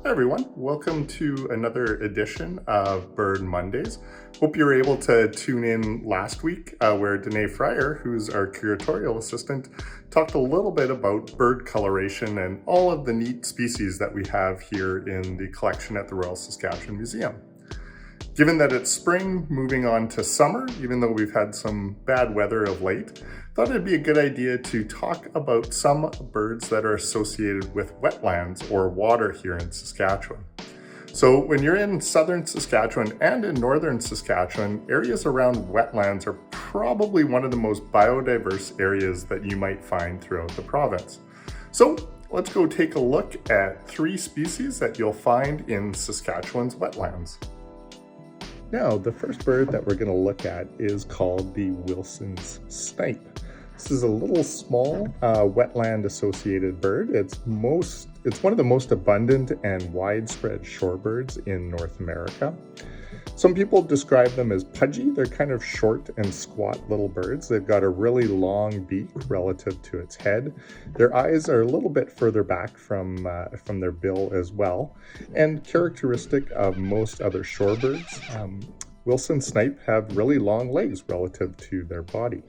Hi everyone, welcome to another edition of Bird Mondays. Hope you were able to tune in last week where Danae Fryer, who's our curatorial assistant, talked a little bit about bird coloration and all of the neat species that we have here in the collection at the Royal Saskatchewan Museum. Given that it's spring, moving on to summer, even though we've had some bad weather of late, thought it'd be a good idea to talk about some birds that are associated with wetlands or water here in Saskatchewan. So when you're in southern Saskatchewan and in northern Saskatchewan, areas around wetlands are probably one of the most biodiverse areas that you might find throughout the province. So let's go take a look at 3 species that you'll find in Saskatchewan's wetlands. Now, the first bird that we're going to look at is called the Wilson's snipe. This is a little small wetland-associated bird. It's one of the most abundant and widespread shorebirds in North America. Some people describe them as pudgy. They're kind of short and squat little birds. They've got a really long beak relative to its head. Their eyes are a little bit further back from their bill as well. And characteristic of most other shorebirds, Wilson snipe have really long legs relative to their body.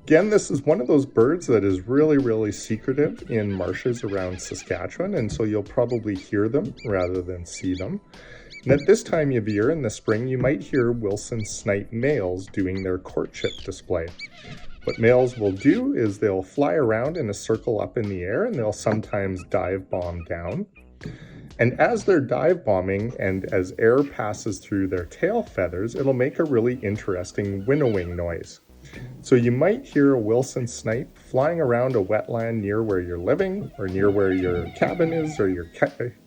Again, this is one of those birds that is really secretive in marshes around Saskatchewan, and so you'll probably hear them rather than see them. And at this time of year in the spring, you might hear Wilson snipe males doing their courtship display. What males will do is they'll fly around in a circle up in the air and they'll sometimes dive bomb down. And as they're dive bombing and as air passes through their tail feathers, it'll make a really interesting winnowing noise. So you might hear a Wilson snipe flying around a wetland near where you're living or near where your cabin is or you're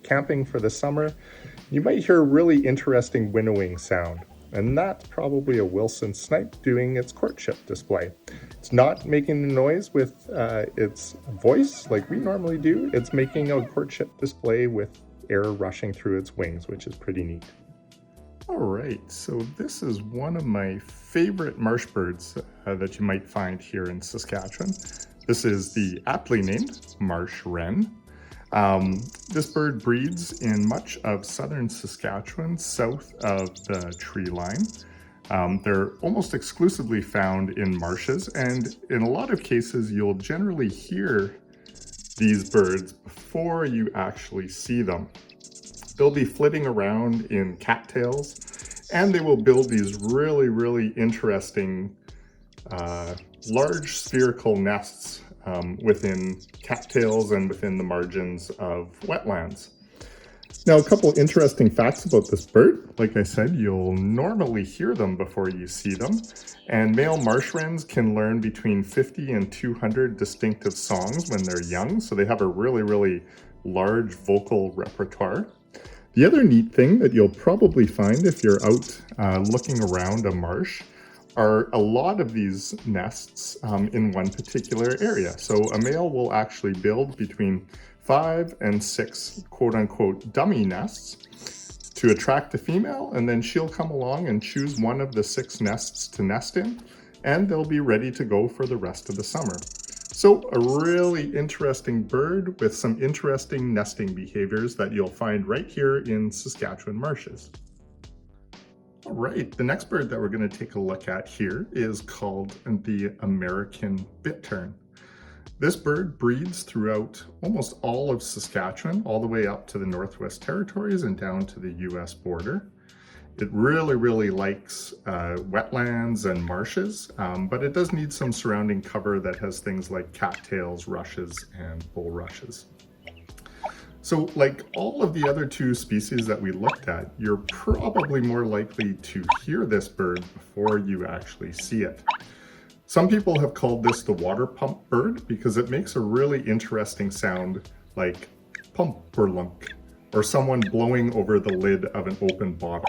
camping for the summer. You might hear a really interesting winnowing sound, and that's probably a Wilson snipe doing its courtship display. It's not making a noise with its voice like we normally do. It's making a courtship display with air rushing through its wings, which is pretty neat. All right, so this is one of my favorite marsh birds that you might find here in Saskatchewan. This is the aptly named Marsh Wren. This bird breeds in much of southern Saskatchewan, south of the tree line. They're almost exclusively found in marshes, and in a lot of cases, you'll generally hear these birds before you actually see them. They'll be flitting around in cattails, and they will build these really interesting large spherical nests within cattails and within the margins of wetlands. Now, a couple interesting facts about this bird. Like I said, you'll normally hear them before you see them, and male marsh wrens can learn between 50 and 200 distinctive songs when they're young, so they have a really large vocal repertoire. The other neat thing that you'll probably find if you're out looking around a marsh are a lot of these nests in one particular area. So a male will actually build between 5 and 6 quote-unquote dummy nests to attract the female, and then she'll come along and choose one of the 6 nests to nest in, and they'll be ready to go for the rest of the summer. So a really interesting bird with some interesting nesting behaviors that you'll find right here in Saskatchewan marshes. All right, the next bird that we're going to take a look at here is called the American bittern. This bird breeds throughout almost all of Saskatchewan, all the way up to the Northwest Territories and down to the US border. It really likes wetlands and marshes, but it does need some surrounding cover that has things like cattails, rushes, and bulrushes. So like all of the other 2 species that we looked at, you're probably more likely to hear this bird before you actually see it. Some people have called this the water pump bird because it makes a really interesting sound like pump-er-lunk, or someone blowing over the lid of an open bottle.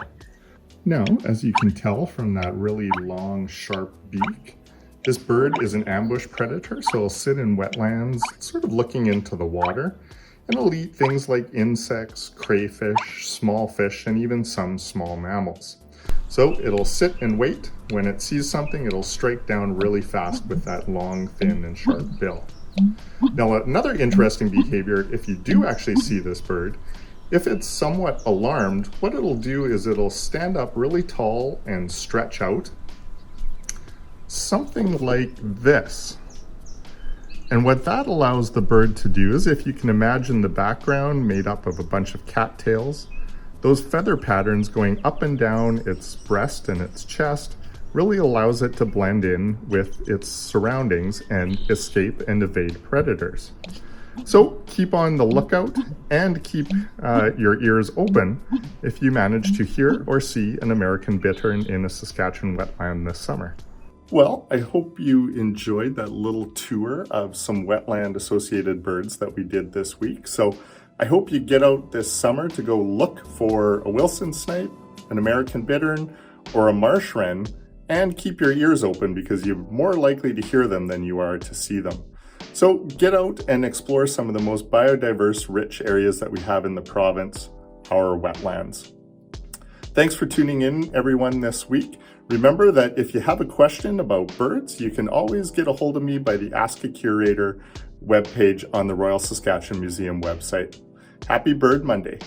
Now, as you can tell from that really long, sharp beak, this bird is an ambush predator, so it'll sit in wetlands, sort of looking into the water, and it'll eat things like insects, crayfish, small fish, and even some small mammals. So it'll sit and wait. When it sees something, it'll strike down really fast with that long, thin, and sharp bill. Now, another interesting behavior, if you do actually see this bird, if it's somewhat alarmed, what it'll do is it'll stand up really tall and stretch out, something like this. And what that allows the bird to do is, if you can imagine the background made up of a bunch of cattails, those feather patterns going up and down its breast and its chest really allows it to blend in with its surroundings and escape and evade predators. So keep on the lookout and keep your ears open if you manage to hear or see an American bittern in a Saskatchewan wetland this summer. Well, I hope you enjoyed that little tour of some wetland associated birds that we did this week. So I hope you get out this summer to go look for a Wilson snipe, an American bittern, or a marsh wren, and keep your ears open because you're more likely to hear them than you are to see them. So get out and explore some of the most biodiverse, rich areas that we have in the province, our wetlands. Thanks for tuning in, everyone, this week. Remember that if you have a question about birds, you can always get a hold of me by the Ask a Curator webpage on the Royal Saskatchewan Museum website. Happy Bird Monday.